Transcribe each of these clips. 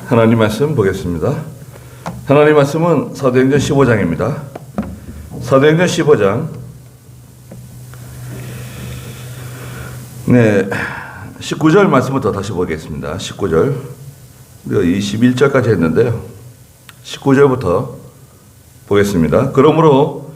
하나님 말씀 보겠습니다. 하나님 말씀은 사도행전 15장입니다. 사도행전 15장 19절 말씀부터 다시 보겠습니다. 19절 우리가 21절까지 했는데요. 19절부터 보겠습니다. 그러므로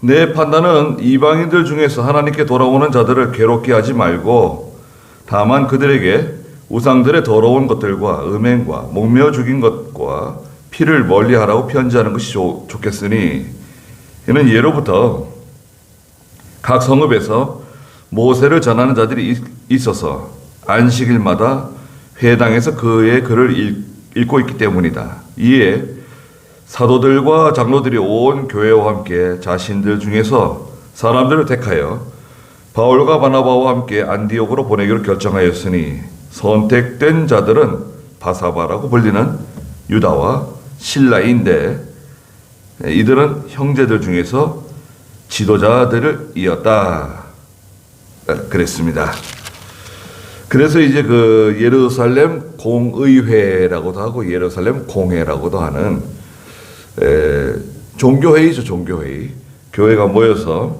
내 판단은 이방인들 중에서 하나님께 돌아오는 자들을 괴롭게 하지 말고 다만 그들에게 우상들의 더러운 것들과 음행과 목매어 죽인 것과 피를 멀리하라고 편지하는 것이 좋겠으니 이는 예로부터 각 성읍에서 모세를 전하는 자들이 있어서 안식일마다 회당에서 그의 글을 읽고 있기 때문이다. 이에 사도들과 장로들이 온 교회와 함께 자신들 중에서 사람들을 택하여 바울과 바나바와 함께 안디옥으로 보내기로 결정하였으니 선택된 자들은 바사바라고 불리는 유다와 실라인데 이들은 형제들 중에서 지도자들을 이었다. 그랬습니다. 그래서 이제 그 예루살렘 공의회라고도 하고 예루살렘 공회라고도 하는 종교회의죠, 종교회의. 교회가 모여서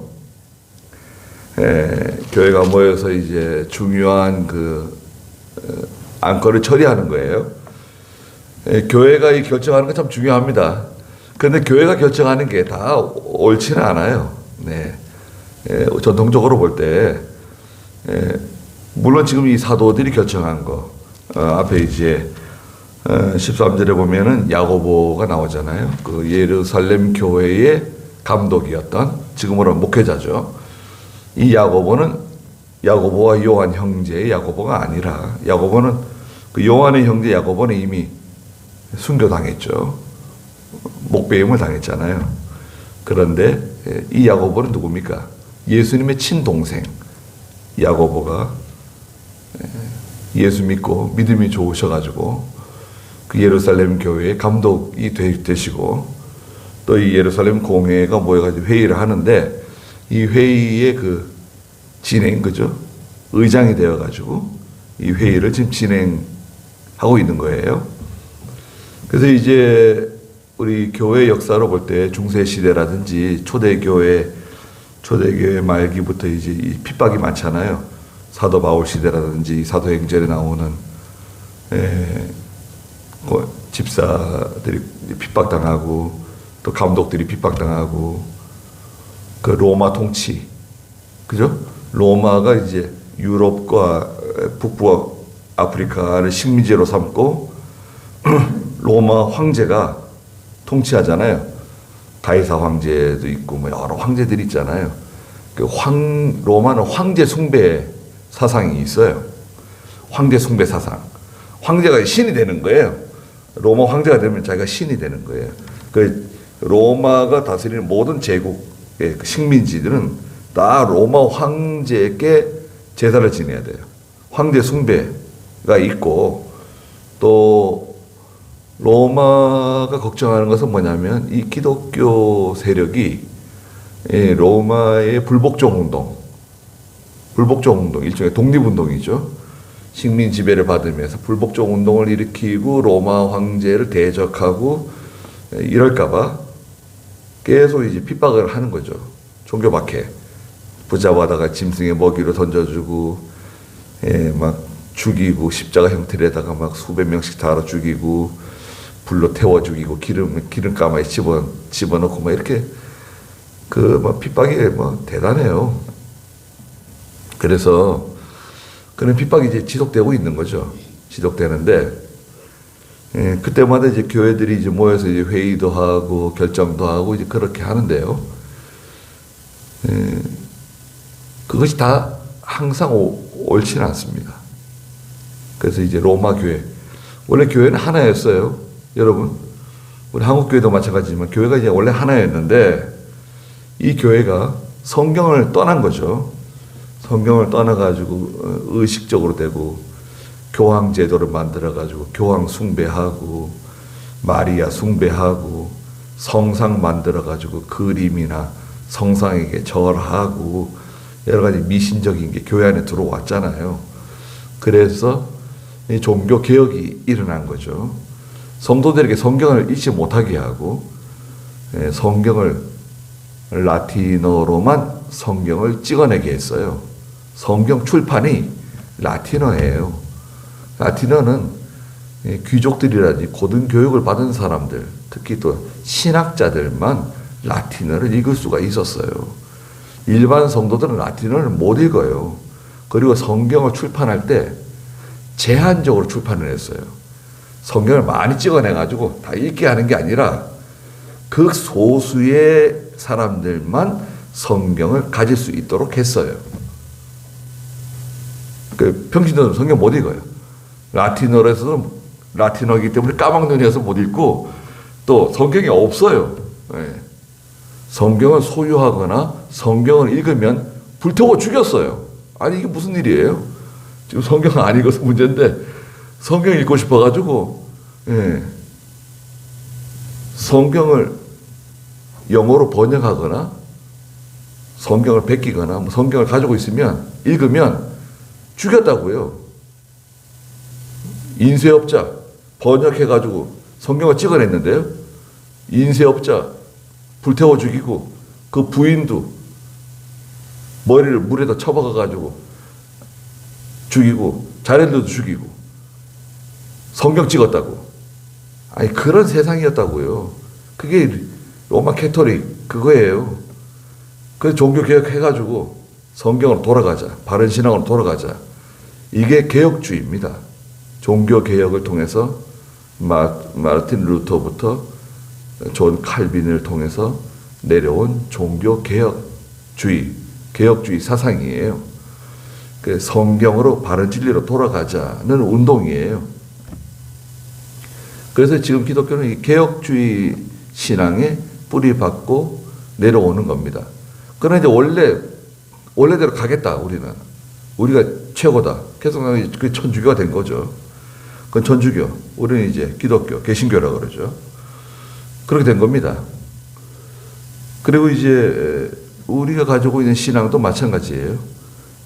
이제 중요한 그 안건을 처리하는 거예요. 교회가 이 결정하는 건 참 중요합니다. 그런데 교회가 결정하는 게 다 옳지는 않아요. 전통적으로 볼 때, 물론 지금 이 사도들이 결정한 거, 앞에 이제 13절에 보면은 야고보가 나오잖아요. 그 예루살렘 교회의 감독이었던 지금으로 목회자죠. 이 야고보와 요한 형제의 야고보가 아니라 야고보는 그 요한의 형제 야고보는 이미 순교당했죠. 목배임을 당했잖아요. 그런데 이 야고보는 누굽니까? 예수님의 친동생 야고보가 예수 믿고 믿음이 좋으셔가지고 그 예루살렘 교회의 감독이 되시고 또 이 예루살렘 공회가 모여가지고 회의를 하는데 이 회의의 그 진행, 그죠? 의장이 되어가지고 이 회의를 지금 진행하고 있는 거예요. 그래서 이제 우리 교회 역사로 볼 때 중세시대라든지 초대교회 말기부터 이제 이 핍박이 많잖아요. 사도 바울 시대라든지 사도행전에 나오는 집사들이 핍박당하고 또 감독들이 핍박당하고 그 로마 통치, 그죠? 로마가 이제 유럽과 북부 아프리카를 식민지로 삼고 로마 황제가 통치하잖아요. 다이사 황제도 있고 뭐 여러 황제들이 있잖아요. 그 로마는 황제 숭배 사상이 있어요. 황제 숭배 사상. 황제가 신이 되는 거예요. 로마 황제가 되면 자기가 신이 되는 거예요. 그 로마가 다스리는 모든 제국의 식민지들은 다 로마 황제께 제사를 지내야 돼요. 황제 숭배가 있고 또 로마가 걱정하는 것은 뭐냐면 이 기독교 세력이 로마의 불복종 운동, 일종의 독립운동이죠. 식민 지배를 받으면서 불복종 운동을 일으키고 로마 황제를 대적하고 이럴까봐 계속 이제 핍박을 하는 거죠. 종교 박해. 붙잡아다가 짐승의 먹이로 던져주고, 막 죽이고, 십자가 형태로다가 막 수백 명씩 달아 죽이고, 불로 태워 죽이고, 기름가마에 집어넣고, 막 이렇게, 막 핍박이 뭐 대단해요. 그래서, 그런 핍박이 이제 지속되고 있는 거죠. 지속되는데, 그때마다 이제 교회들이 이제 모여서 이제 회의도 하고, 결정도 하고, 이제 그렇게 하는데요. 그것이 다 항상 옳지는 않습니다. 그래서 이제 로마 교회, 원래 교회는 하나였어요. 여러분, 우리 한국 교회도 마찬가지지만 교회가 이제 원래 하나였는데 이 교회가 성경을 떠난 거죠. 성경을 떠나가지고 의식적으로 되고 교황 제도를 만들어가지고 교황 숭배하고 마리아 숭배하고 성상 만들어가지고 그림이나 성상에게 절하고 여러 가지 미신적인 게 교회 안에 들어왔잖아요. 그래서 종교 개혁이 일어난 거죠. 성도들에게 성경을 읽지 못하게 하고 성경을 라틴어로만 성경을 찍어내게 했어요. 성경 출판이 라틴어예요. 라틴어는 귀족들이라든지 고등교육을 받은 사람들, 특히 또 신학자들만 라틴어를 읽을 수가 있었어요. 일반 성도들은 라틴어를 못 읽어요. 그리고 성경을 출판할 때 제한적으로 출판을 했어요. 성경을 많이 찍어내가지고 다 읽게 하는 게 아니라 극소수의 사람들만 성경을 가질 수 있도록 했어요. 평신도는 성경 못 읽어요. 라틴어에서는 라틴어이기 때문에 까막눈이어서 못 읽고 또 성경이 없어요. 성경을 소유하거나 성경을 읽으면 불태워 죽였어요. 아니 이게 무슨 일이에요? 지금 성경을 안 읽어서 문제인데 성경 읽고 싶어가지고 성경을 영어로 번역하거나 성경을 베끼거나 성경을 가지고 있으면 읽으면 죽였다고요. 인쇄업자 번역해가지고 성경을 찍어냈는데요. 인쇄업자 불태워 죽이고 그 부인도 머리를 물에다 쳐박아가지고 죽이고 자네들도 죽이고 성경 찍었다고. 아니 그런 세상이었다고요. 그게 로마 캐토릭 그거예요. 그래서 종교개혁 해가지고 성경으로 돌아가자. 바른 신앙으로 돌아가자. 이게 개혁주의입니다. 종교개혁을 통해서 마르틴 루터부터 존 칼빈을 통해서 내려온 종교개혁주의, 개혁주의 사상이에요. 성경으로 바른 진리로 돌아가자는 운동이에요. 그래서 지금 기독교는 이 개혁주의 신앙에 뿌리박고 내려오는 겁니다. 그러나 이제 원래대로 가겠다, 우리는. 우리가 최고다. 계속 그 천주교가 된 거죠. 그건 천주교. 우리는 이제 기독교, 개신교라고 그러죠. 그렇게 된 겁니다. 그리고 이제 우리가 가지고 있는 신앙도 마찬가지예요.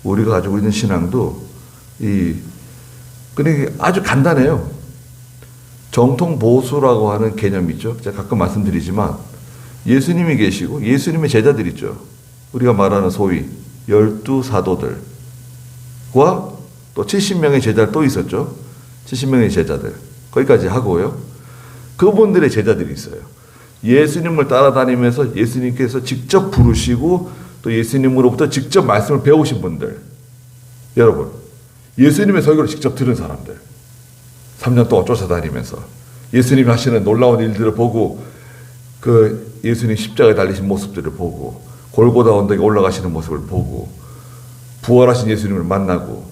우리가 가지고 있는 신앙도 그러니까 아주 간단해요. 정통 보수라고 하는 개념이 있죠. 제가 가끔 말씀드리지만 예수님이 계시고 예수님의 제자들 있죠. 우리가 말하는 소위 12사도들과 또 70명의 제자들 또 있었죠. 70명의 제자들. 거기까지 하고요. 그분들의 제자들이 있어요. 예수님을 따라다니면서 예수님께서 직접 부르시고 또 예수님으로부터 직접 말씀을 배우신 분들. 여러분, 예수님의 설교를 직접 들은 사람들. 3년 동안 쫓아다니면서 예수님이 하시는 놀라운 일들을 보고 그 예수님 십자가에 달리신 모습들을 보고 골고다 언덕에 올라가시는 모습을 보고 부활하신 예수님을 만나고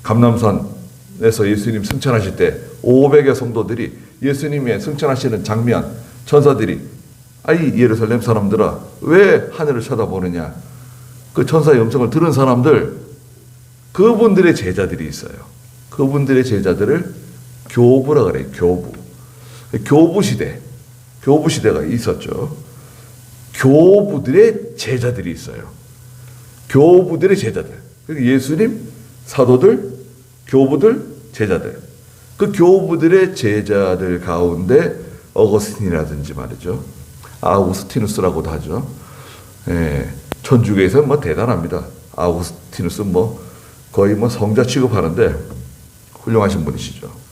감람산에서 예수님 승천하실 때 500여 성도들이 예수님의 승천하시는 장면 천사들이 아이 예루살렘 사람들아 왜 하늘을 쳐다보느냐 그 천사의 음성을 들은 사람들 그분들의 제자들이 있어요. 그분들의 제자들을 교부라 그래요. 교부 시대가 있었죠. 교부들의 제자들이 있어요. 교부들의 제자들. 예수님, 사도들, 교부들, 제자들. 그 교부들의 제자들 가운데 어거스틴이라든지 말이죠. 아우구스티누스라고도 하죠. 천주교에서는 뭐 대단합니다. 아우구스티누스 거의 성자 취급하는데 훌륭하신 분이시죠.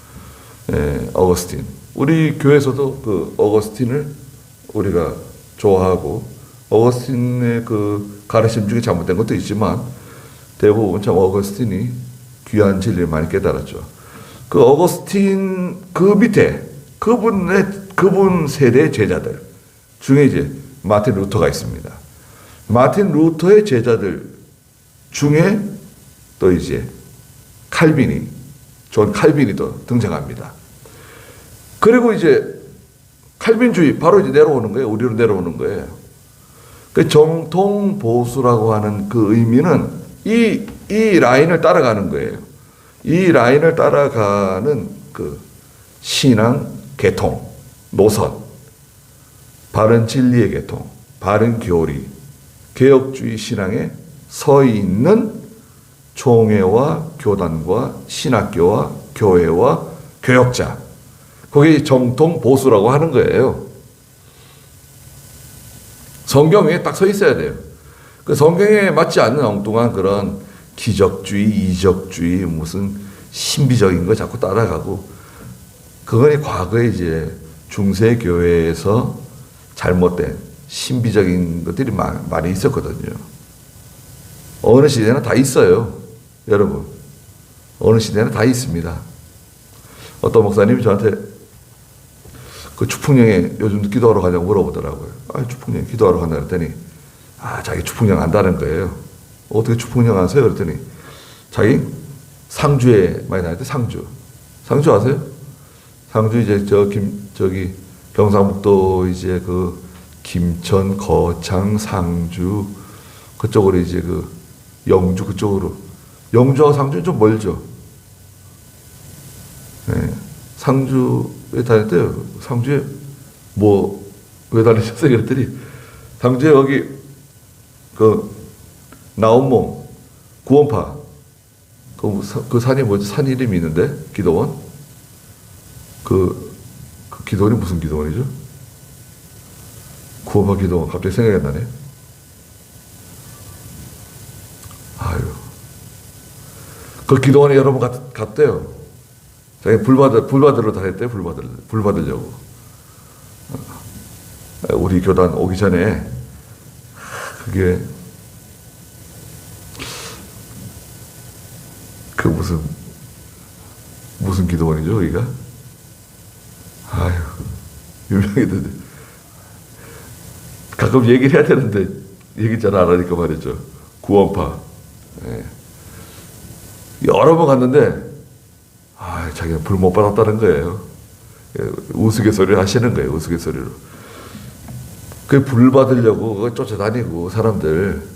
어거스틴. 우리 교회에서도 그 어거스틴을 우리가 좋아하고 어거스틴의 그 가르침 중에 잘못된 것도 있지만 대부분 참 어거스틴이 귀한 진리를 많이 깨달았죠. 그 어거스틴 그 밑에 그분 세대의 제자들 중에 이제 마틴 루터가 있습니다. 마틴 루터의 제자들 중에 또 이제 존 칼빈이도 등장합니다. 그리고 이제 칼빈주의 바로 이제 내려오는 거예요. 우리로 내려오는 거예요. 그 정통 보수라고 하는 그 의미는 이 라인을 따라가는 거예요. 이 라인을 따라가는 그 신앙 계통, 노선, 바른 진리의 계통, 바른 교리, 개혁주의 신앙에 서 있는 총회와 교단과 신학교와 교회와 교역자 그게 정통 보수라고 하는 거예요. 성경에 딱 서 있어야 돼요. 그 성경에 맞지 않는 엉뚱한 그런 기적주의, 이적주의, 무슨 신비적인 거 자꾸 따라가고, 그건 과거에 이제 중세교회에서 잘못된 신비적인 것들이 많이 있었거든요. 어느 시대나 다 있어요. 여러분. 어느 시대나 다 있습니다. 어떤 목사님이 저한테 그 축풍령에 요즘도 기도하러 가냐고 물어보더라고요. 축풍령 기도하러 간다 그랬더니, 자기 축풍령 안다는 거예요. 어떻게 축풍령 아세요? 그랬더니, 자기 상주에 많이 다닐 때 상주 아세요? 상주 이제 저기 경상북도 이제 그 김천, 거창, 상주 그쪽으로 이제 그 영주 그쪽으로, 영주하고 상주는 좀 멀죠. 네. 상주에 다닐 때 상주에 왜 다니셨어요? 그랬더니 상주에 여기 그 나온몽 구원파 그 산이 뭐지? 산 이름이 있는데 기도원 그 기도원이 무슨 기도원이죠? 구원파 기도원 갑자기 생각이 안 나네. 그 기도원에 여러 번 갔대요. 자기 불 받으러 다녔대요. 불 받으려고. 우리 교단 오기 전에 그게 그 무슨 기도원이죠, 여기가? 유명했는데 가끔 얘기를 해야 되는데 얘기 잘 안 하니까 말이죠. 구원파. 네. 여러 번 갔는데 자기가 불 못 받았다는 거예요. 우스갯소리를 하시는 거예요. 우스갯소리로. 그 불 받으려고 쫓아다니고 사람들.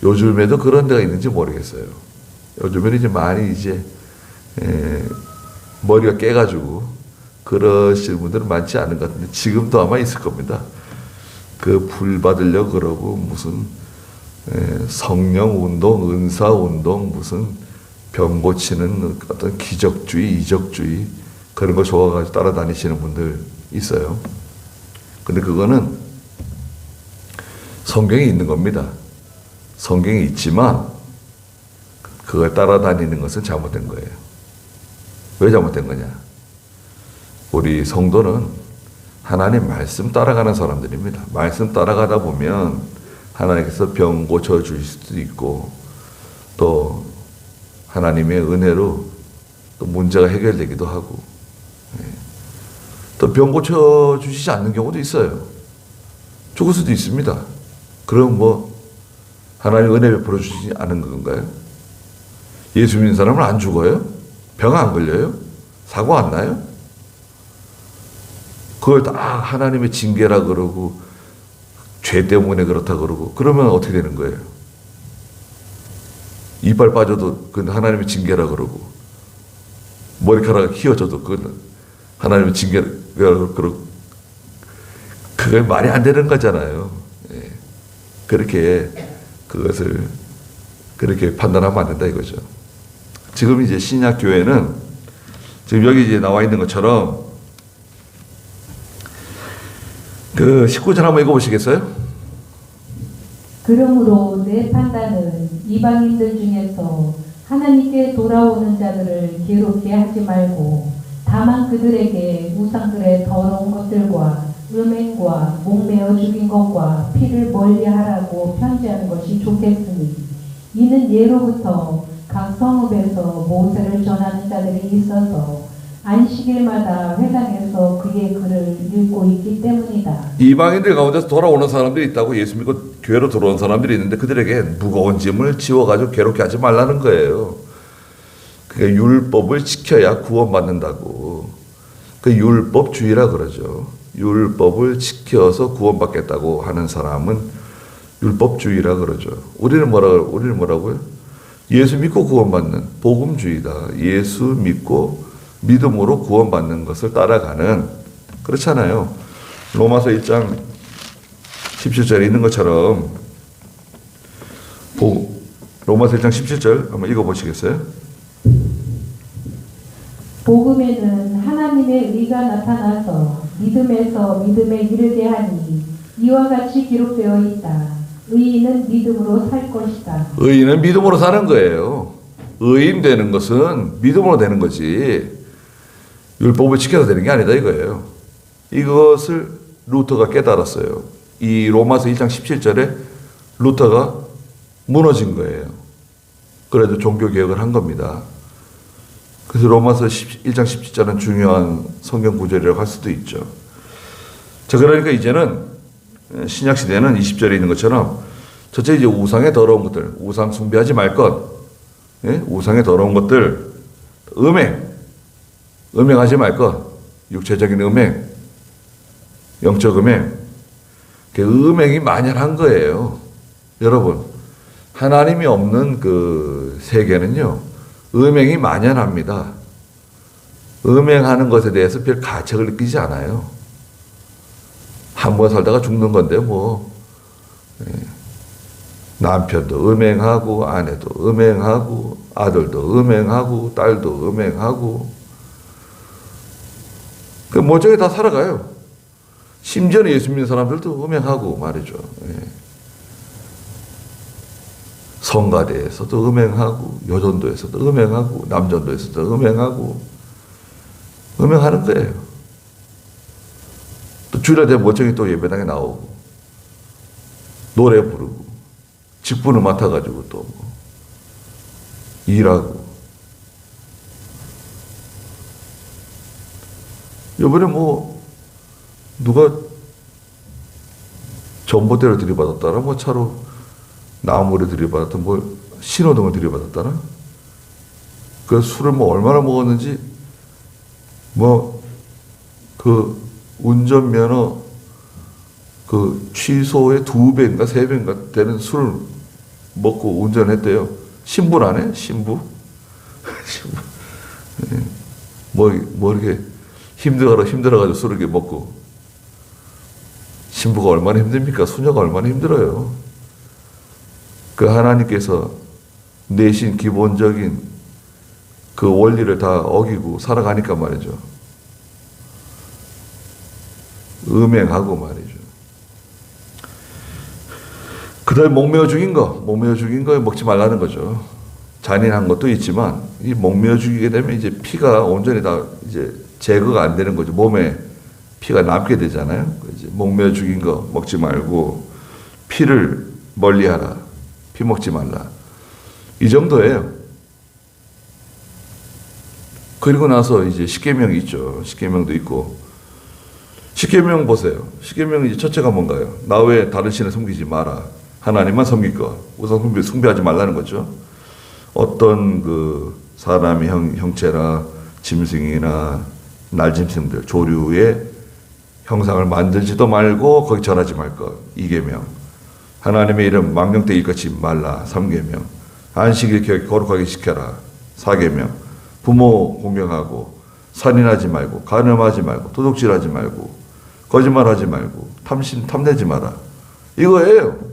요즘에도 그런 데가 있는지 모르겠어요. 요즘에는 이제 많이 이제 머리가 깨가지고 그러시는 분들은 많지 않은 것 같은데 지금도 아마 있을 겁니다. 그 불 받으려고 그러고 무슨 성령 운동, 은사 운동, 무슨 병 고치는 어떤 기적주의, 이적주의 그런 거 좋아가지고 따라다니시는 분들 있어요. 근데 그거는 성경에 있는 겁니다. 성경에 있지만 그걸 따라다니는 것은 잘못된 거예요. 왜 잘못된 거냐? 우리 성도는 하나님 말씀 따라가는 사람들입니다. 말씀 따라가다 보면 하나님께서 병 고쳐주실 수도 있고 또 하나님의 은혜로 또 문제가 해결되기도 하고 또 병 고쳐주시지 않는 경우도 있어요. 죽을 수도 있습니다. 그럼 하나님 은혜 베풀어 주시지 않은 건가요? 예수 믿는 사람은 안 죽어요? 병 안 걸려요? 사고 안 나요? 그걸 다 하나님의 징계라 그러고 죄 때문에 그렇다 그러고 그러면 어떻게 되는 거예요? 이빨 빠져도 그건 하나님의 징계라 그러고 머리카락 휘어져도 그건 하나님의 징계라 그러고 그게 말이 안 되는 거잖아요. 그렇게 그것을 그렇게 판단하면 안 된다 이거죠. 지금 이제 신약 교회는 지금 여기 이제 나와 있는 것처럼 그 19절 한번 읽어보시겠어요? 그러므로 내 판단은 이방인들 중에서 하나님께 돌아오는 자들을 괴롭게 하지 말고 다만 그들에게 우상들의 더러운 것들과 음행과 목매어 죽인 것과 피를 멀리하라고 편지하는 것이 좋겠으니 이는 예로부터 각 성읍에서 모세를 전하는 자들이 있어서 안식일마다 회당에서 그의 글을 읽고 있기 때문이다. 이방인들 가운데서 돌아오는 사람들이 있다고 예수 믿고 교회로 들어온 사람들이 있는데 그들에게 무거운 짐을 지워가지고 괴롭게 하지 말라는 거예요. 그게 율법을 지켜야 구원받는다고. 그 율법주의라 그러죠. 율법을 지켜서 구원받겠다고 하는 사람은 율법주의라 그러죠. 우리는 뭐라고요? 예수 믿고 구원받는 복음주의다. 예수 믿고 믿음으로 구원받는 것을 따라가는, 그렇잖아요. 로마서 1장 17절에 있는 것처럼 로마서 1장 17절 한번 읽어보시겠어요? 복음에는 하나님의 의가 나타나서 믿음에서 믿음에 이르게 하니 이와 같이 기록되어 있다. 의인은 믿음으로 살 것이다. 의인은 믿음으로 사는 거예요. 의인 되는 것은 믿음으로 되는 거지 율법을 지켜서 되는 게 아니다 이거예요. 이것을 루터가 깨달았어요. 이 로마서 1장 17절에 루터가 무너진 거예요. 그래도 종교개혁을 한 겁니다. 그래서 로마서 1장 17절은 중요한 성경 구절이라고 할 수도 있죠. 자, 그러니까 이제는 신약시대는 20절에 있는 것처럼 첫째 이제 우상의 더러운 것들, 우상 숭배하지 말 것, 예? 우상의 더러운 것들, 음행하지 말 것, 육체적인 음행, 영적 음행, 음행이 만연한 거예요. 여러분, 하나님이 없는 그 세계는요, 음행이 만연합니다. 음행하는 것에 대해서 별 가책을 느끼지 않아요. 한 번 살다가 죽는 건데 뭐 남편도 음행하고 아내도 음행하고 아들도 음행하고 딸도 음행하고 그 모종에 다 살아가요. 심지어는 예수 믿는 사람들도 음행하고 말이죠. 성가대에서도 음행하고 여전도에서도 음행하고 남전도에서도 음행하고 음행하는 거예요. 또 주일날 되면 멀쩡히 또 예배당에 나오고 노래 부르고 직분을 맡아가지고 또 뭐 일하고 이번에 뭐 누가 전봇대를 들이받았다나 뭐 차로 나무를 들이받았다 뭐 신호등을 들이받았다나 그 술을 뭐 얼마나 먹었는지 뭐 그 운전면허 그 취소의 2배인가 3배인가 되는 술을 먹고 운전했대요. 신부라네? 신부? 뭐 이렇게 힘들어가지고 술을 이렇게 먹고. 신부가 얼마나 힘듭니까? 수녀가 얼마나 힘들어요. 그 하나님께서 내신 기본적인 그 원리를 다 어기고 살아가니까 말이죠. 음행하고 말이죠. 그 다음에 목매어 죽인 거 먹지 말라는 거죠. 잔인한 것도 있지만, 이 목매어 죽이게 되면 이제 피가 온전히 다 이제 제거가 안 되는 거죠. 몸에 피가 남게 되잖아요. 이제 목매어 죽인 거 먹지 말고, 피를 멀리 하라. 피 먹지 말라. 이 정도예요. 그리고 나서 이제 십계명이 있죠. 십계명도 있고, 십계명 보세요. 십계명 이제 첫째가 뭔가요? 나 외에 다른 신을 섬기지 마라. 하나님만 섬길 것. 우상 숭배하지 말라는 거죠. 어떤 그 사람의 형체나 짐승이나 날짐승들, 조류의 형상을 만들지도 말고 거기 절하지 말 것. 2계명. 하나님의 이름 망령되이 일컫지 말라. 3계명. 안식일 거룩하게 지켜라. 4계명. 부모 공경하고 살인하지 말고 간음하지 말고 도둑질하지 말고 거짓말하지 말고 탐내지 마라. 이거예요.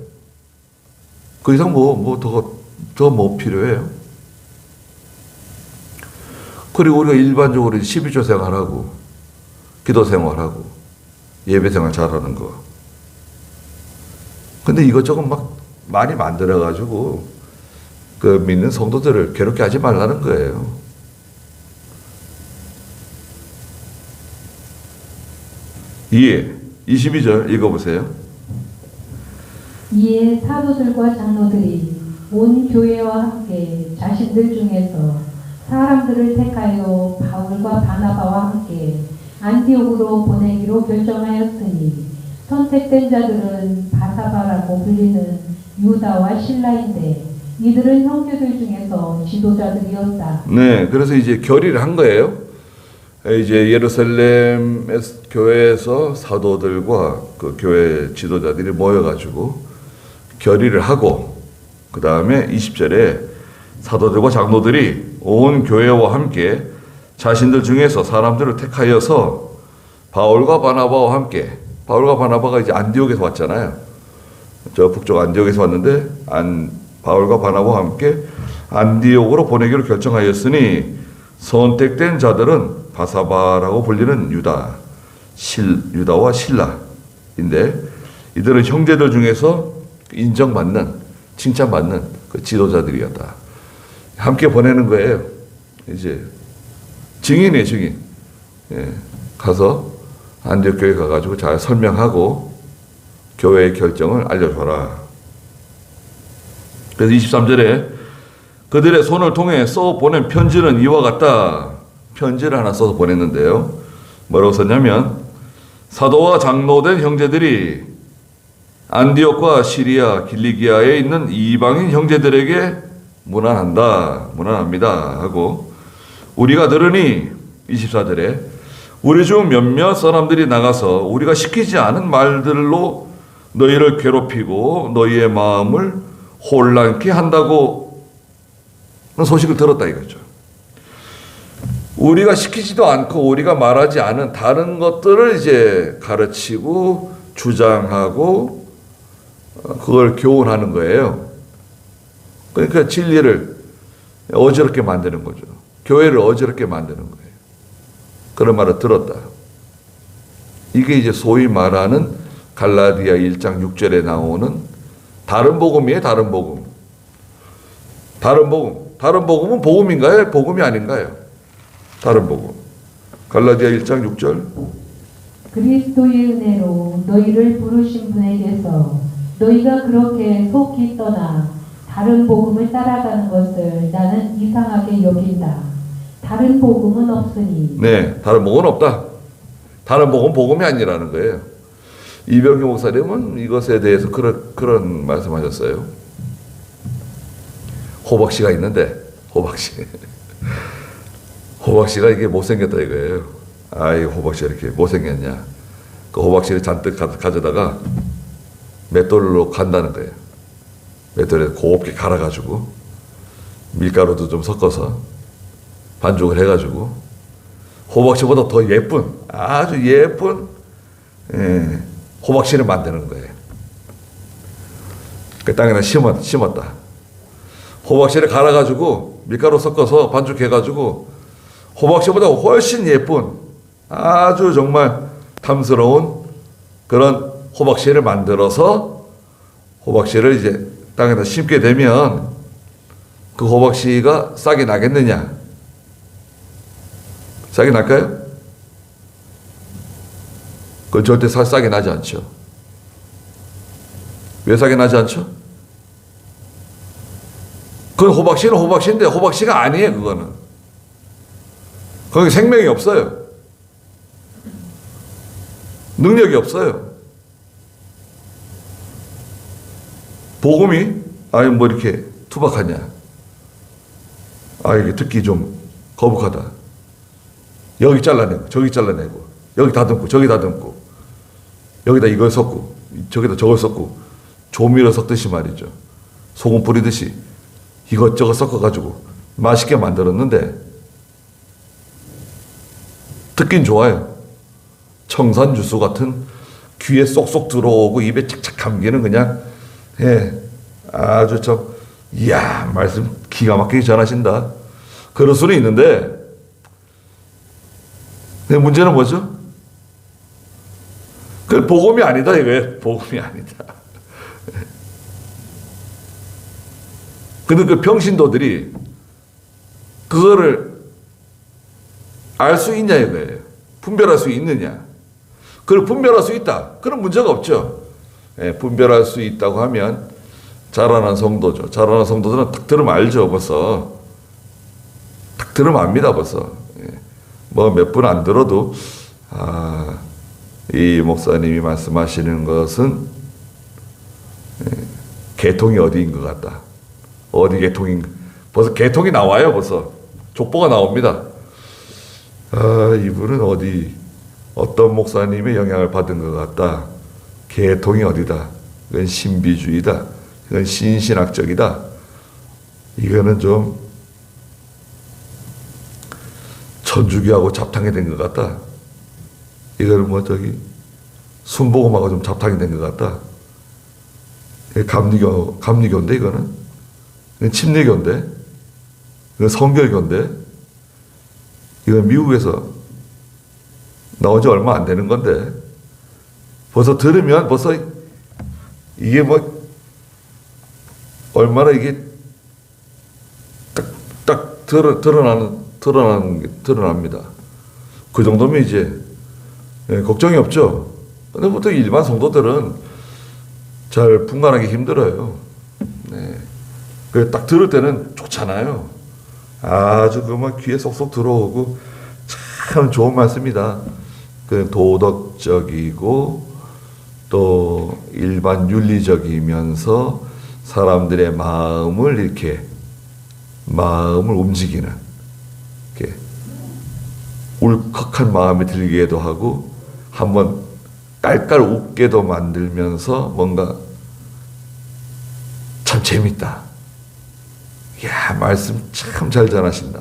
그 이상 더 뭐 필요해요? 그리고 우리가 일반적으로 12조 생활하고 기도 생활하고 예배 생활 잘하는 거. 근데 이것저것 막 많이 만들어가지고 그 믿는 성도들을 괴롭게 하지 말라는 거예요. 이에 22절 읽어보세요. 이에 사도들과 장로들이 온 교회와 함께 자신들 중에서 사람들을 택하여 바울과 바나바와 함께 안디옥으로 보내기로 결정하였으니 선택된 자들은 바사바라고 불리는 유다와 실라인데 이들은 형제들 중에서 지도자들이었다. 네, 그래서 이제 결의를 한 거예요. 이제 예루살렘 교회에서 사도들과 그 교회 지도자들이 모여가지고 결의를 하고, 그 다음에 20절에 사도들과 장로들이 온 교회와 함께 자신들 중에서 사람들을 택하여서 바울과 바나바와 함께, 바울과 바나바가 이제 안디옥에서 왔잖아요. 저 북쪽 안디옥에서 왔는데 바울과 바나바와 함께 안디옥으로 보내기로 결정하였으니 선택된 자들은 바사바라고 불리는 유다와 실라인데 이들은 형제들 중에서 인정받는, 칭찬받는 그 지도자들이었다. 함께 보내는 거예요. 이제 증인이에요, 증인. 예, 가서 안디옥 교회 가가지고 잘 설명하고 교회의 결정을 알려줘라. 그래서 23절에 그들의 손을 통해 써 보낸 편지는 이와 같다. 편지를 하나 써서 보냈는데요. 뭐라고 썼냐면 사도와 장로된 형제들이 안디옥과 시리아, 길리기아에 있는 이방인 형제들에게 문안합니다 하고 우리가 들으니 24절에 우리 중 몇몇 사람들이 나가서 우리가 시키지 않은 말들로 너희를 괴롭히고 너희의 마음을 혼란케 한다고 소식을 들었다 이거죠. 우리가 시키지도 않고 우리가 말하지 않은 다른 것들을 이제 가르치고 주장하고 그걸 교훈하는 거예요. 그러니까 진리를 어지럽게 만드는 거죠. 교회를 어지럽게 만드는 거예요. 그런 말을 들었다. 이게 이제 소위 말하는 갈라디아 1장 6절에 나오는 다른 복음이에요. 다른 복음. 다른 복음. 다른 복음은 복음인가요? 복음이 아닌가요? 다른 복음. 갈라디아 1장 6절. 그리스도의 은혜로 너희를 부르신 분에게서 너희가 그렇게 속히 떠나 다른 복음을 따라가는 것을 나는 이상하게 여긴다. 다른 복음은 없으니. 네, 다른 복음은 없다. 다른 복음은 복음이 아니라는 거예요. 이병규 목사님은 이것에 대해서 그런 말씀하셨어요. 호박씨가 있는데 호박씨. 호박씨가 이게 못생겼다 이거예요. 이 호박씨가 이렇게 못생겼냐. 그 호박씨를 잔뜩 가져다가 맷돌로 간다는 거예요. 맷돌에 곱게 갈아가지고 밀가루도 좀 섞어서 반죽을 해가지고 호박씨보다 더 예쁜 아주 예쁜 호박씨를 만드는 거예요. 그 땅에다 심었다. 호박씨를 갈아가지고 밀가루 섞어서 반죽해가지고 호박씨보다 훨씬 예쁜 아주 정말 탐스러운 그런 호박씨를 만들어서 호박씨를 이제 땅에다 심게 되면 그 호박씨가 싹이 나겠느냐? 싹이 날까요? 그건 절대 싹이 나지 않죠. 왜 싹이 나지 않죠? 그건 호박씨는 호박씨인데 호박씨가 아니에요. 그거는 거기 생명이 없어요. 능력이 없어요. 복음이 뭐 이렇게 투박하냐? 이게 듣기 좀 거북하다. 여기 잘라내고 저기 잘라내고 여기 다듬고 저기 다듬고 여기다 이걸 섞고 저기다 저걸 섞고 조미료 섞듯이 말이죠. 소금 뿌리듯이 이것저것 섞어가지고 맛있게 만들었는데 듣긴 좋아요. 청산주스 같은 귀에 쏙쏙 들어오고 입에 착착 감기는 그냥 아주 이야 말씀 기가 막히게 전하신다. 그럴 수는 있는데 근데 문제는 뭐죠? 그 복음이 아니다 이거예요. 복음이 아니다. 근데 그 평신도들이 그거를 알 수 있냐 이거예요. 분별할 수 있느냐. 그걸 분별할 수 있다. 그런 문제가 없죠. 분별할 수 있다고 하면 자라난 성도죠. 자라난 성도들은 딱 들으면 알죠. 벌써. 딱 들으면 압니다. 벌써. 뭐 몇 분 안 들어도 이 목사님이 말씀하시는 것은 계통이 어디인 것 같다. 어디 계통인 벌써 계통이 나와요. 벌써 족보가 나옵니다. 이분은 어떤 목사님의 영향을 받은 것 같다. 계통이 어디다. 이건 신비주의다. 이건 신신학적이다. 이거는 좀 천주교하고 잡탕이 된 것 같다. 이거는 순복음하고 좀 잡탕이 된 것 같다. 감리교인데 이거는 침례교인데 이건 성결교인데 이건 미국에서 나온 지 얼마 안 되는 건데 벌써 들으면 벌써 이게 뭐 얼마나 이게 딱 드러납니다. 그 정도면 이제 걱정이 없죠. 근데 보통 일반 성도들은 잘 분간하기 힘들어요. 네. 그래 딱 들을 때는 좋잖아요. 아주 그만 귀에 쏙쏙 들어오고 참 좋은 말씀이다. 그 도덕적이고 또 일반 윤리적이면서 사람들의 마음을 움직이는 이렇게 울컥한 마음이 들게도 하고 한번 깔깔 웃게도 만들면서 뭔가 참 재밌다. 야, 말씀 참 잘 전하신다.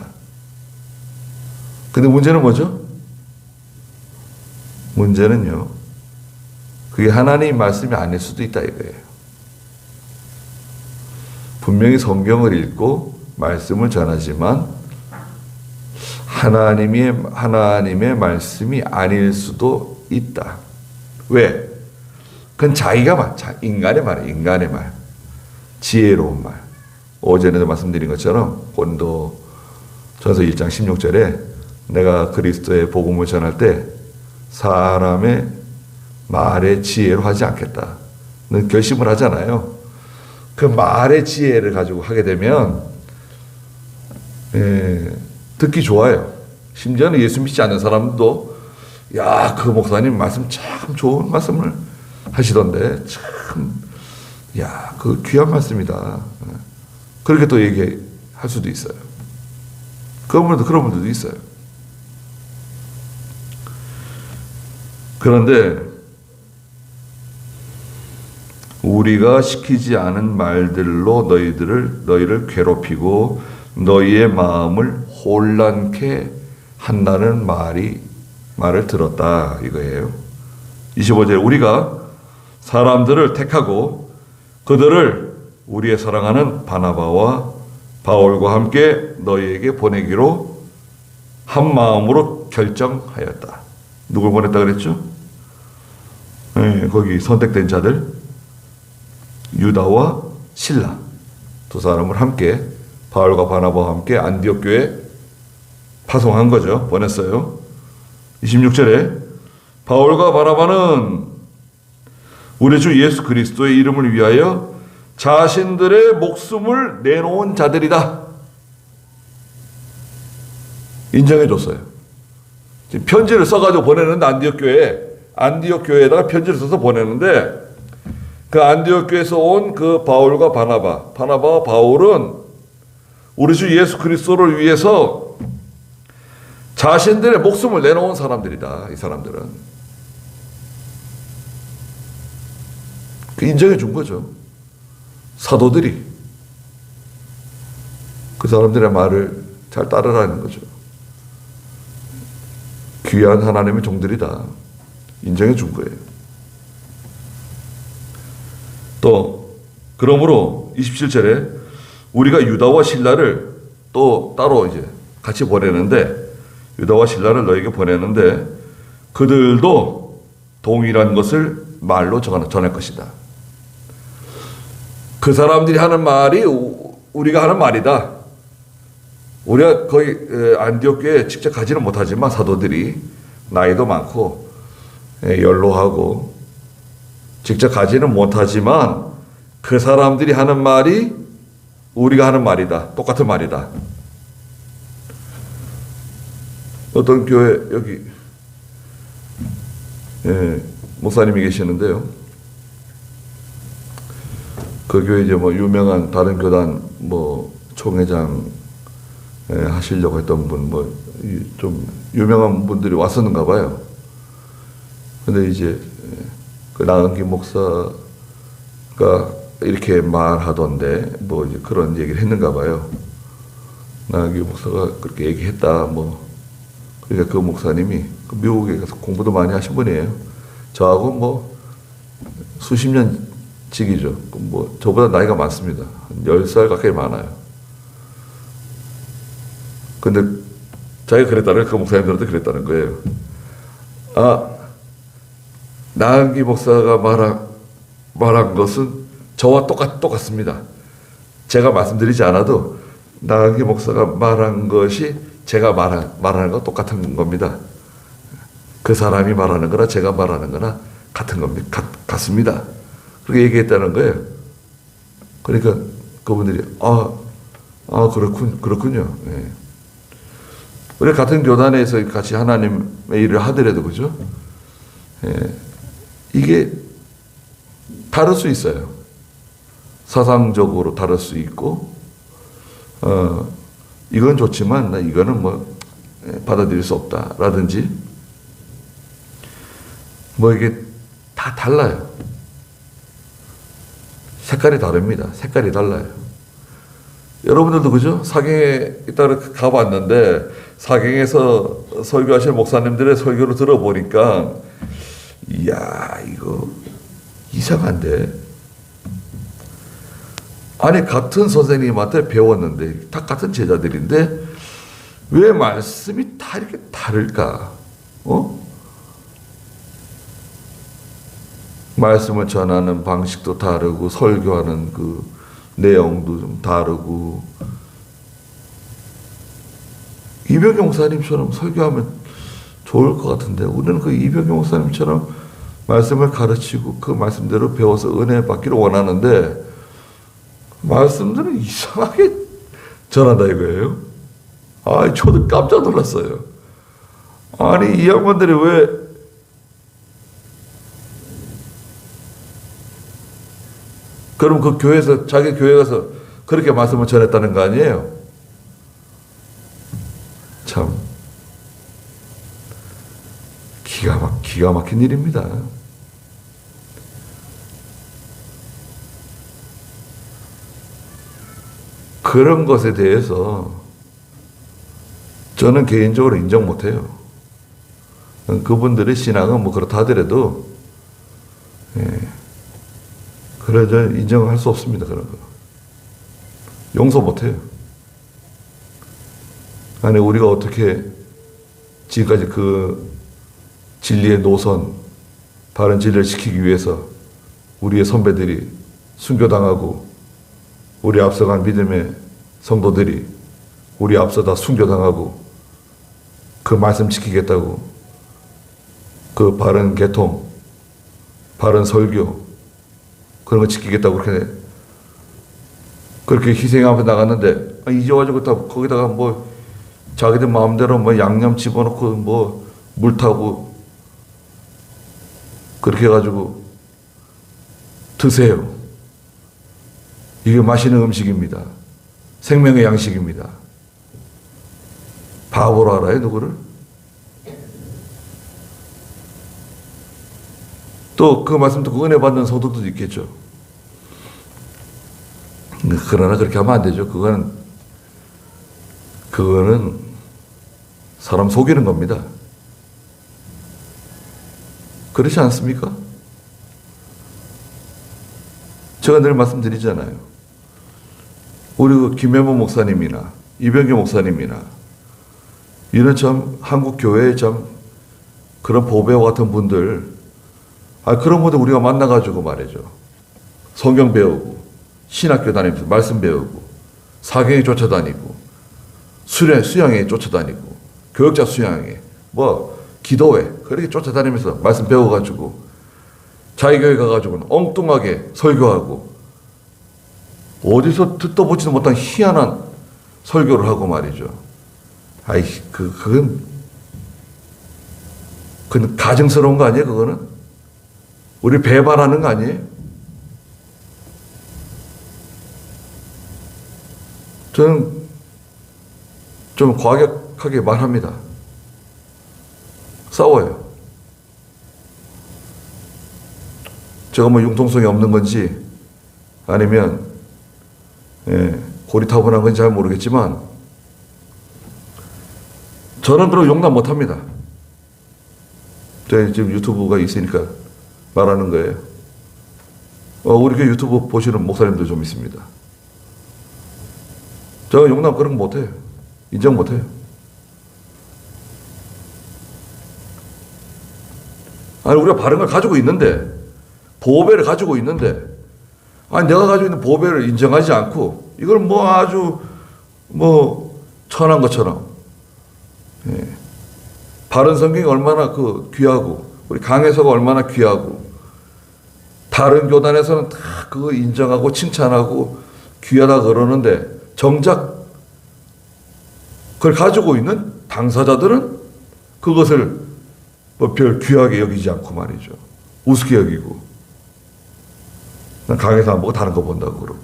근데 문제는 뭐죠? 문제는요, 그게 하나님 말씀이 아닐 수도 있다 이거예요. 분명히 성경을 읽고 말씀을 전하지만 하나님의 말씀이 아닐 수도 있다. 왜? 그건 자기가 인간의 말, 지혜로운 말. 어제도 말씀드린 것처럼 고린도 전서 1장 16절에 내가 그리스도의 복음을 전할 때 사람의 말의 지혜로 하지 않겠다는 결심을 하잖아요. 그 말의 지혜를 가지고 하게 되면 듣기 좋아요. 심지어는 예수 믿지 않는 사람도 야, 그 목사님 말씀 참 좋은 말씀을 하시던데 참, 야, 그 귀한 말씀이다. 그렇게 또 얘기할 수도 있어요. 그런 분들도 있어요. 그런데 우리가 시키지 않은 말들로 너희를 괴롭히고 너희의 마음을 혼란케 한다는 말을 들었다 이거예요. 25절 우리가 사람들을 택하고 그들을 우리의 사랑하는 바나바와 바울과 함께 너희에게 보내기로 한 마음으로 결정하였다. 누굴 보냈다 그랬죠? 거기 선택된 자들 유다와 실라 두 사람을 함께 바울과 바나바와 함께 안디옥 교회에 파송한 거죠. 보냈어요. 26절에 바울과 바나바는 우리 주 예수 그리스도의 이름을 위하여 자신들의 목숨을 내놓은 자들이다. 인정해 줬어요. 편지를 써가지고 보내는데 안디옥 교회에다가 편지를 써서 보내는데 그 안디옥 교회에서 온 그 바울과 바나바와 바울은 우리 주 예수 그리스도를 위해서 자신들의 목숨을 내놓은 사람들이다. 이 사람들은 그 인정해 준 거죠. 사도들이 그 사람들의 말을 잘 따르라는 거죠. 귀한 하나님의 종들이다. 인정해 준 거예요. 또 그러므로 27절에 우리가 유다와 실라를 또 따로 이제 같이 보내는데 유다와 실라를 너에게 보내는데 그들도 동일한 것을 말로 전할 것이다. 그 사람들이 하는 말이 우리가 하는 말이다. 우리가 거의 안디옥 교회에 직접 가지는 못하지만 사도들이 나이도 많고 연로하고 직접 가지는 못하지만 그 사람들이 하는 말이 우리가 하는 말이다. 똑같은 말이다. 어떤 교회 여기 목사님이 계시는데요. 그 교회 이제 뭐 유명한 다른 교단 뭐 총회장 하시려고 했던 분 뭐 좀 유명한 분들이 왔었는가 봐요. 근데 이제 그 나은기 목사가 이렇게 말하던데 뭐 이제 그런 얘기를 했는가 봐요. 나은기 목사가 그렇게 얘기했다 뭐. 그러니까 그 목사님이 미국에 가서 공부도 많이 하신 분이에요. 저하고 뭐 수십 년 직이죠. 뭐 저보다 나이가 많습니다. 10살 가까이 많아요. 근데 자기가 그랬다는 그 목사님들한테 그랬다는 거예요. 아, 나은기 목사가 말한 것은 저와 똑같습니다. 제가 말씀드리지 않아도 나은기 목사가 말한 것이 제가 말하는 거 똑같은 겁니다. 그 사람이 말하는 거나 제가 말하는 거나 같은 겁니다. 같습니다. 그렇게 얘기했다는 거예요. 그러니까 그분들이 그렇군요. 예. 우리 같은 교단에서 같이 하나님의 일을 하더라도 그죠? 예. 이게 다를 수 있어요. 사상적으로 다를 수 있고, 이건 좋지만 나 이거는 뭐 받아들일 수 없다라든지, 뭐 이게 다 달라요. 색깔이 다릅니다. 색깔이 달라요. 여러분들도 그죠? 사경에 이따가 가봤는데 사경에서 설교하실 목사님들의 설교를 들어보니까 이야 이거 이상한데, 아니 같은 선생님한테 배웠는데 다 같은 제자들인데 왜 말씀이 다 이렇게 다를까? 말씀을 전하는 방식도 다르고 설교하는 그 내용도 좀 다르고, 이병경 목사님처럼 설교하면 좋을 것 같은데 우리는 그 이병경 목사님처럼 말씀을 가르치고 그 말씀대로 배워서 은혜 받기를 원하는데 말씀들은 이상하게 전한다 이거예요. 저도 깜짝 놀랐어요. 아니 이 양반들이 왜 그럼 그 교회에서 자기 교회 가서 그렇게 말씀을 전했다는 거 아니에요? 참 기가 막힌 일입니다. 그런 것에 대해서 저는 개인적으로 인정 못해요. 그분들의 신앙은 뭐 그렇다 하더라도 그래 저는 인정할 수 없습니다. 그런 거 용서 못해요. 아니 우리가 어떻게 지금까지 그 진리의 노선, 바른 진리를 지키기 위해서 우리의 선배들이 순교당하고 우리 앞서간 믿음의 성도들이 우리 앞서다 순교당하고 그 말씀 지키겠다고 그 바른 개통, 바른 설교 그런 거 지키겠다고 그렇게 희생하면서 나갔는데 이제 와가지고 다 거기다가 뭐 자기들 마음대로 뭐 양념 집어넣고 뭐 물 타고 그렇게 해가지고 드세요. 이게 맛있는 음식입니다. 생명의 양식입니다. 바보로 알아요, 누구를? 또 그 말씀 듣고 은혜 받는 성도들도 있겠죠. 그러나 그렇게 하면 안 되죠. 그거는 사람 속이는 겁니다. 그렇지 않습니까? 제가 늘 말씀드리잖아요. 우리 그 김혜모 목사님이나 이병규 목사님이나 이런 참 한국 교회의 참 그런 보배와 같은 분들, 그런 분들 우리가 만나가지고 말이죠. 성경 배우고 신학교 다니면서 말씀 배우고 사경에 쫓아다니고 수양에 쫓아다니고 교역자 수양에 뭐 기도회 그렇게 쫓아다니면서 말씀 배워가지고 자기 교회 가가지고는 엉뚱하게 설교하고 어디서 듣도 보지도 못한 희한한 설교를 하고 말이죠. 그건 가증스러운 거 아니에요? 그거는 우리 배반하는 거 아니에요? 저는 좀 과격하게 말합니다. 싸워요. 제가 뭐 융통성이 없는 건지 아니면 고리타분한 건지 잘 모르겠지만 저는 그런 용납 못합니다. 제가 지금 유튜브가 있으니까 말하는 거예요. 우리 교회 유튜브 보시는 목사님들 좀 있습니다. 제가 용납 그런 거 못해요. 인정 못해요. 아니, 우리가 바른 걸 가지고 있는데, 보배를 가지고 있는데, 아니, 내가 가지고 있는 보배를 인정하지 않고, 이걸 뭐 아주, 천한 것처럼, 예. 바른 성경이 얼마나 귀하고, 우리 강해서가 얼마나 귀하고, 다른 교단에서는 다 그거 인정하고 칭찬하고 귀하다 그러는데, 정작 그걸 가지고 있는 당사자들은 그것을 별 귀하게 여기지 않고 말이죠. 우습게 여기고. 난 강해서 안 보고 다른 거 본다고 그러고.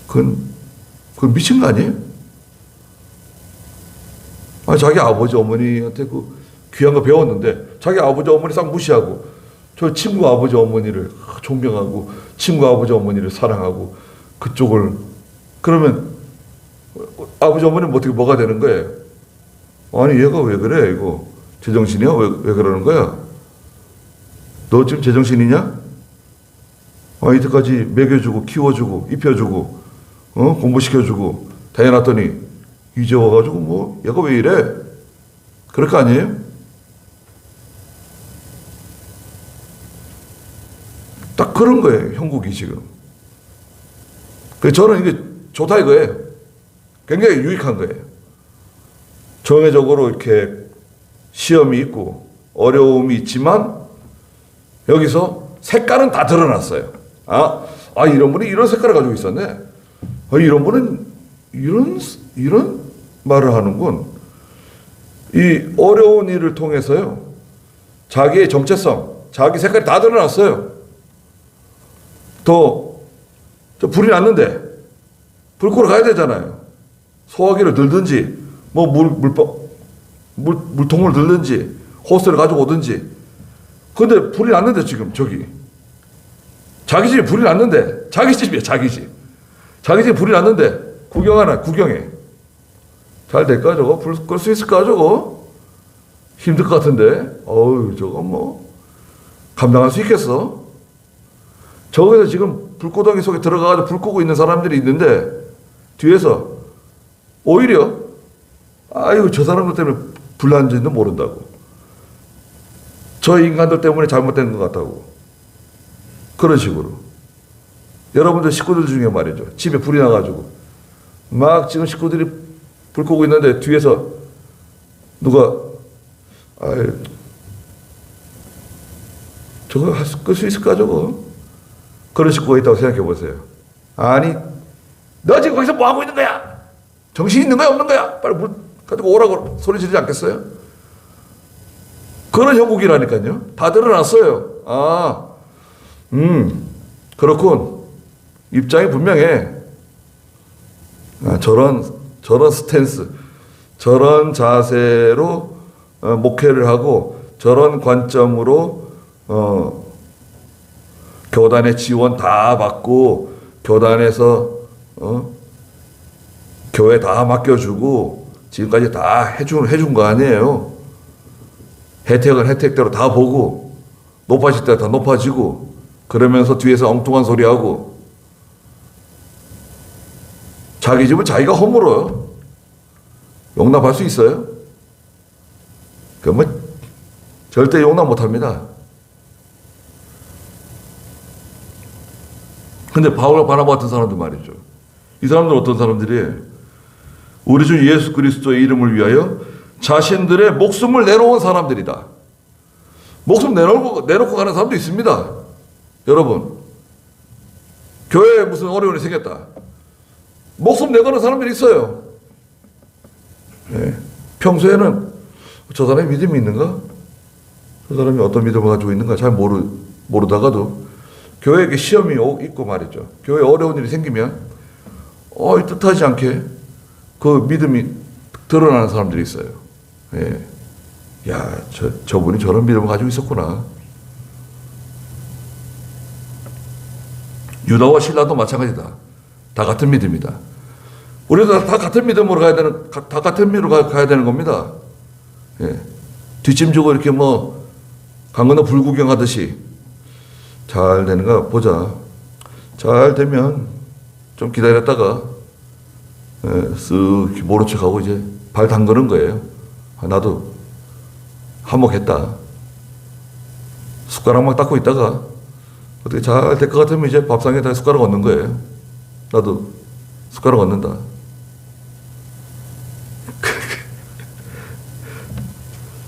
그건 미친 거 아니에요? 아니, 자기 아버지 어머니한테 귀한 거 배웠는데 자기 아버지 어머니 싹 무시하고 저 친구 아버지 어머니를 존경하고 친구 아버지 어머니를 사랑하고 그쪽을 그러면 아버지 어머니는 어떻게 뭐가 되는 거예요? 아니, 얘가 왜 그래? 이거 제정신이야? 왜 그러는 거야? 너 지금 제정신이냐? 아, 이때까지 먹여주고 키워주고 입혀주고 공부시켜주고 다 해놨더니 이제 와가지고 얘가 왜 이래? 그럴 거 아니에요? 딱 그런 거예요, 형국이 지금. 그래서 저는 이게 좋다 이거예요. 굉장히 유익한 거예요. 정회적으로 이렇게 시험이 있고 어려움이 있지만 여기서 색깔은 다 드러났어요. 이런 분이 이런 색깔을 가지고 있었네. 이런 분은 이런 말을 하는군. 이 어려운 일을 통해서요, 자기의 정체성, 자기 색깔이 다 드러났어요. 불이 났는데 불 끄러 가야 되잖아요. 소화기를 들든지 물통을 들든지 호스를 가지고 오든지. 근데 불이 났는데 지금 저기 자기 집에 불이 났는데 자기 집이야, 자기 집에 불이 났는데 구경해. 잘 될까 저거? 불 끌 수 있을까 저거? 힘들 것 같은데. 저거 감당할 수 있겠어? 저기서 지금 불구덩이 속에 들어가서 불 끄고 있는 사람들이 있는데 뒤에서 오히려 저 사람들 때문에 불난지도 모른다고. 저 인간들 때문에 잘못된 것 같다고. 그런 식으로. 여러분들 식구들 중에 말이죠. 집에 불이 나가지고 막 지금 식구들이 불 끄고 있는데 뒤에서 누가 저거 끌 수 있을까 저거? 그런 식구가 있다고 생각해 보세요. 아니, 너 지금 거기서 뭐 하고 있는 거야? 정신 있는 거야 없는 거야? 빨리 물 가지고 오라고 소리 지르지 않겠어요? 그런 형국이라니까요. 다 드러났어요. 그렇군. 입장이 분명해. 저런 스탠스, 저런 자세로 목회를 하고 저런 관점으로 교단의 지원 다 받고 교단에서 교회 다 맡겨주고 지금까지 다 해준 거 아니에요. 혜택은 혜택대로 다 보고 높아질 때 다 높아지고 그러면서 뒤에서 엉뚱한 소리하고 자기 집은 자기가 허물어요. 용납할 수 있어요? 절대 용납 못합니다. 근데 바울과 바나바 같은 사람들 말이죠. 이 사람들은 어떤 사람들이에요? 우리 주 예수 그리스도의 이름을 위하여 자신들의 목숨을 내놓은 사람들이다. 목숨 내놓고 가는 사람도 있습니다. 여러분, 교회에 무슨 어려움이 생겼다. 목숨 내거는 사람들이 있어요. 네. 평소에는 저 사람이 믿음이 있는가? 저 사람이 어떤 믿음을 가지고 있는가? 잘 모르다가도 교회에 시험이 있고 말이죠. 교회에 어려운 일이 생기면 뜻하지 않게 그 믿음이 드러나는 사람들이 있어요. 예. 저분이 저런 믿음을 가지고 있었구나. 유다와 신라도 마찬가지다. 다 같은 믿음이다. 우리도 다 같은 믿음으로 가야 되는 겁니다. 예. 뒷짐지고 이렇게 강 건너 불 구경하듯이 잘 되는가 보자. 잘 되면 좀 기다렸다가 쓱 모른 척하고 이제 발 담그는 거예요. 나도 한몫했다. 숟가락만 닦고 있다가 어떻게 잘 될 것 같으면 이제 밥상에다 숟가락 얹는 거예요. 나도 숟가락 얹는다.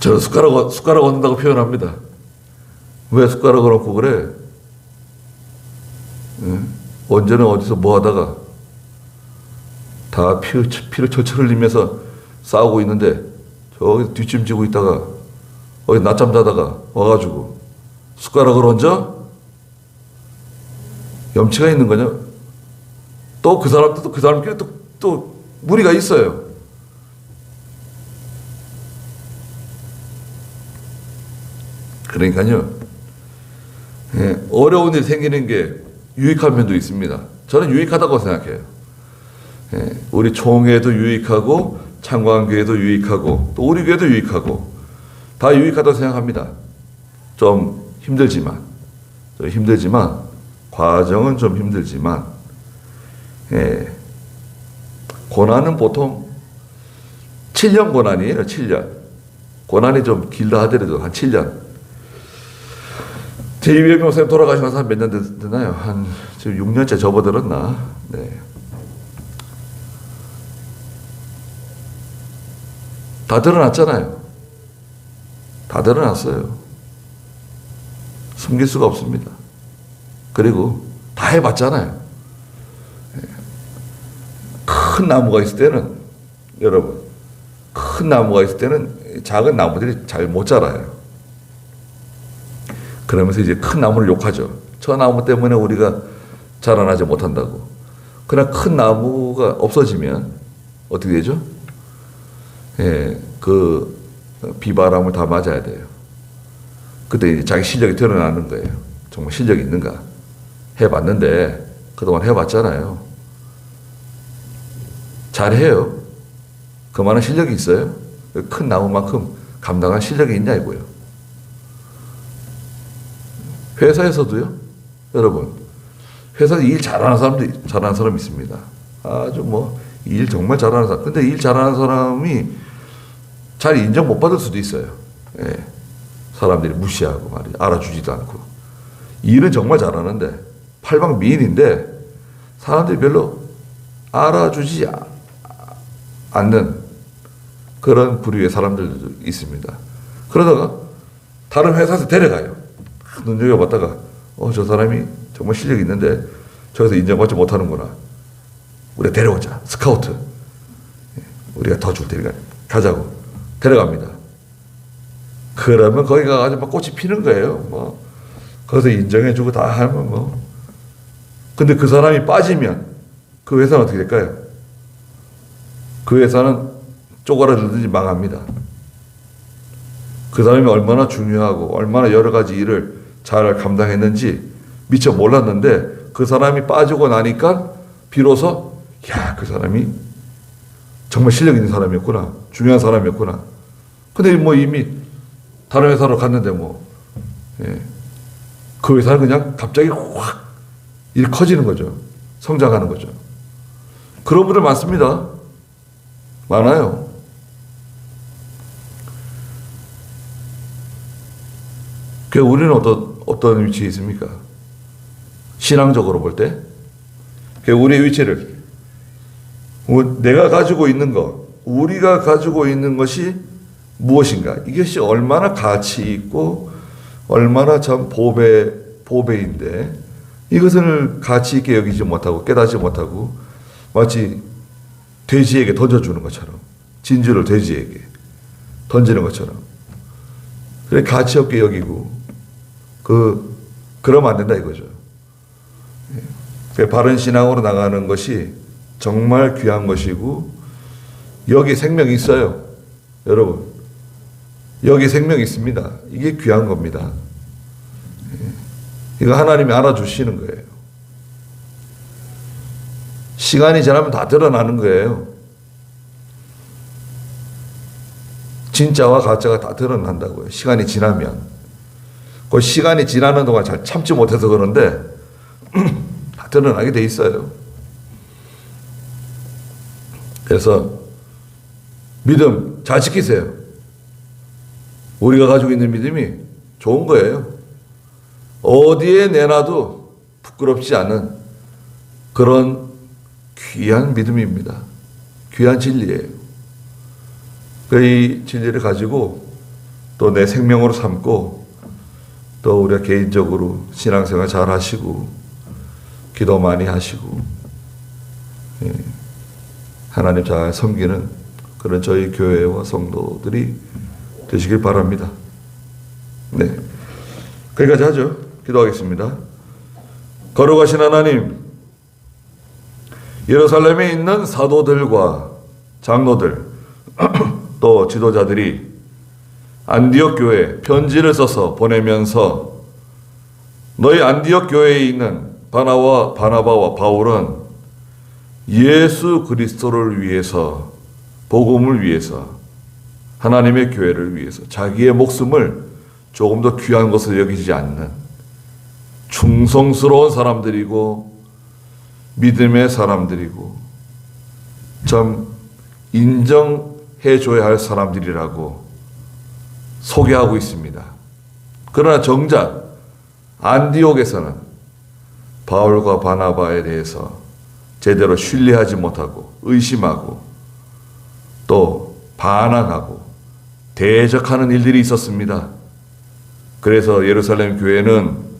저는 숟가락 얹는다고 표현합니다. 왜 숟가락을 얹고 그래? 응? 언제는 어디서 뭐 하다가 다 피를 철철 흘리면서 싸우고 있는데 저기 뒷짐지고 있다가 어디 낮잠 자다가 와가지고 숟가락을 얹어? 염치가 있는 거냐? 또 그 사람도 그 사람끼리 또 무리가 있어요. 그러니까요. 예, 어려운 일이 생기는 게 유익한 면도 있습니다. 저는 유익하다고 생각해요. 예, 우리 총회도 유익하고 창광교회도 유익하고 또 우리 교회도 유익하고 다 유익하다고 생각합니다. 좀 힘들지만 과정은 좀 힘들지만 예, 고난은 보통 7년 고난이에요. 7년. 고난이 좀 길다 하더라도 한 7년. 제2의 교사님 돌아가시고 나서 한 몇 년 되나요? 한 지금 6년째 접어들었나? 네. 다 드러났잖아요. 다 드러났어요. 숨길 수가 없습니다. 그리고 다 해봤잖아요. 큰 나무가 있을 때는 여러분 큰 나무가 있을 때는 작은 나무들이 잘 못 자라요. 그러면서 이제 큰 나무를 욕하죠. 저 나무 때문에 우리가 자라나지 못한다고. 그러나 큰 나무가 없어지면 어떻게 되죠? 예, 그 비바람을 다 맞아야 돼요. 그때 이제 자기 실력이 드러나는 거예요. 정말 실력이 있는가? 해봤는데 그동안 해봤잖아요. 잘해요. 그만한 실력이 있어요. 큰 나무만큼 감당할 실력이 있냐 이거예요. 회사에서도요. 여러분 회사에서 일 잘하는 사람이 있습니다. 아주 뭐 일 정말 잘하는 사람. 근데 일 잘하는 사람이 잘 인정 못 받을 수도 있어요. 예. 사람들이 무시하고 말이야. 알아주지도 않고. 일은 정말 잘하는데 팔방미인인데 사람들이 별로 알아주지 않는 그런 부류의 사람들도 있습니다. 그러다가 다른 회사에서 데려가요. 눈여겨봤다가 저 사람이 정말 실력이 있는데 저기서 인정받지 못하는구나. 우리가 데려오자. 스카우트. 우리가 더 줄 테니까 가자고. 데려갑니다. 그러면 거기 가가지고 막 꽃이 피는 거예요. 뭐 거기서 인정해주고 다 하면 뭐. 근데 그 사람이 빠지면 그 회사는 어떻게 될까요? 그 회사는 쪼그라들든지 망합니다. 그 사람이 얼마나 중요하고 얼마나 여러 가지 일을 잘 감당했는지 미처 몰랐는데 그 사람이 빠지고 나니까 비로소 야, 그 사람이 정말 실력 있는 사람이었구나. 중요한 사람이었구나. 근데 뭐 이미 다른 회사로 갔는데 뭐, 예. 그 회사는 그냥 갑자기 확 일 커지는 거죠. 성장하는 거죠. 그런 분들 많습니다. 많아요. 그 우리는 어떤 위치에 있습니까? 신앙적으로 볼 때, 우리의 위치를 내가 가지고 있는 것, 우리가 가지고 있는 것이 무엇인가? 이것이 얼마나 가치 있고 얼마나 참 보배인데 이것을 가치 있게 여기지 못하고 깨닫지 못하고 마치 돼지에게 던져주는 것처럼 진주를 돼지에게 던지는 것처럼 그래 가치 없게 여기고 그러면 안 된다 이거죠. 바른 신앙으로 나가는 것이 정말 귀한 것이고 여기 생명이 있어요. 여러분 여기 생명이 있습니다. 이게 귀한 겁니다. 이거 하나님이 알아주시는 거예요. 시간이 지나면 다 드러나는 거예요. 진짜와 가짜가 다 드러난다고요. 시간이 지나면. 그 시간이 지나는 동안 잘 참지 못해서 그런데 다 드러나게 돼 있어요. 그래서 믿음 잘 지키세요. 우리가 가지고 있는 믿음이 좋은 거예요. 어디에 내놔도 부끄럽지 않은 그런 귀한 믿음입니다. 귀한 진리예요. 이 진리를 가지고 또 내 생명으로 삼고 또 우리가 개인적으로 신앙생활 잘 하시고 기도 많이 하시고 하나님 잘 섬기는 그런 저희 교회와 성도들이 되시길 바랍니다. 네, 거기까지 하죠. 기도하겠습니다. 거룩하신 하나님, 예루살렘에 있는 사도들과 장로들 또 지도자들이 안디옥 교회에 편지를 써서 보내면서 너희 안디옥 교회에 있는 바나바와 바울은 예수 그리스도를 위해서, 복음을 위해서, 하나님의 교회를 위해서 자기의 목숨을 조금 더 귀한 것을 여기지 않는 충성스러운 사람들이고 믿음의 사람들이고 참 인정해줘야 할 사람들이라고 소개하고 있습니다. 그러나 정작 안디옥에서는 바울과 바나바에 대해서 제대로 신뢰하지 못하고 의심하고 또 반항하고 대적하는 일들이 있었습니다. 그래서 예루살렘 교회는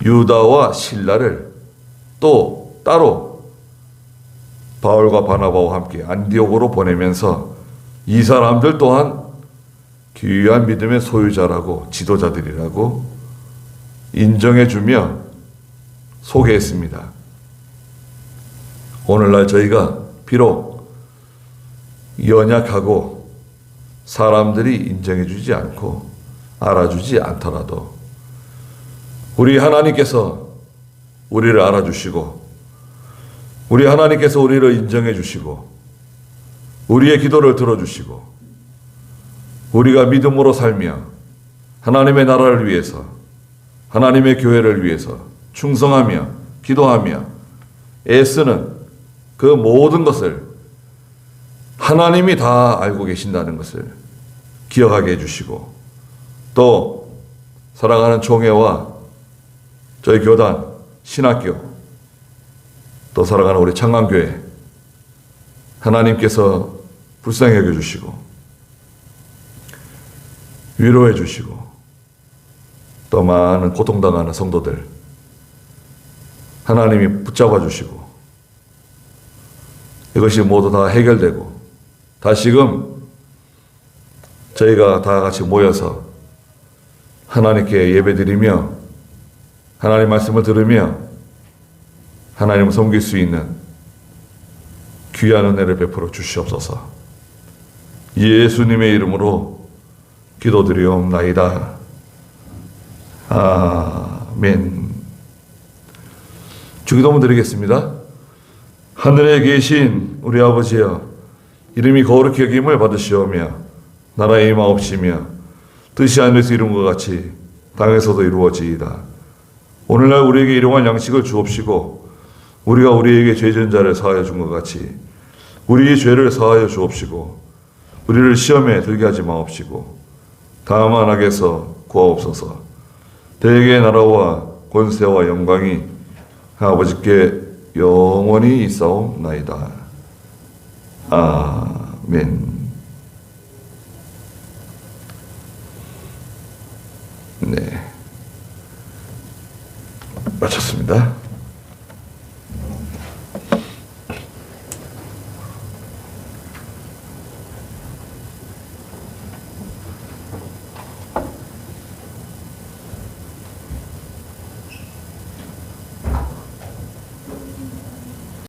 유다와 실라를 또 따로 바울과 바나바와 함께 안디옥으로 보내면서 이 사람들 또한 귀한 믿음의 소유자라고 지도자들이라고 인정해주며 소개했습니다. 오늘날 저희가 비록 연약하고 사람들이 인정해주지 않고 알아주지 않더라도 우리 하나님께서 우리를 알아주시고 우리 하나님께서 우리를 인정해주시고 우리의 기도를 들어주시고 우리가 믿음으로 살며 하나님의 나라를 위해서 하나님의 교회를 위해서 충성하며 기도하며 애쓰는 그 모든 것을 하나님이 다 알고 계신다는 것을 기억하게 해주시고 또 사랑하는 총회와 저희 교단, 신학교 또 사랑하는 우리 창간교회 하나님께서 불쌍히 여겨주시고 위로해 주시고 또 많은 고통당하는 성도들 하나님이 붙잡아 주시고 이것이 모두 다 해결되고 다시금 저희가 다 같이 모여서 하나님께 예배드리며 하나님 말씀을 들으며 하나님을 섬길 수 있는 귀한 은혜를 베풀어 주시옵소서. 예수님의 이름으로 기도드리옵나이다. 아멘. 주기도문 드리겠습니다. 하늘에 계신 우리 아버지여, 이름이 거룩히 여김을 받으시오며 나라의 임하옵시며 뜻이 하늘에서 이룬 것 같이 땅에서도 이루어지이다. 오늘날 우리에게 일용할 양식을 주옵시고 우리가 우리에게 죄 지은 자를 사하여 준 것 같이 우리의 죄를 사하여 주옵시고 우리를 시험에 들게 하지 마옵시고 다만 악에서 구하옵소서. 대개의 나라와 권세와 영광이 아버지께 영원히 있사옵나이다. 아멘. 네, 마쳤습니다.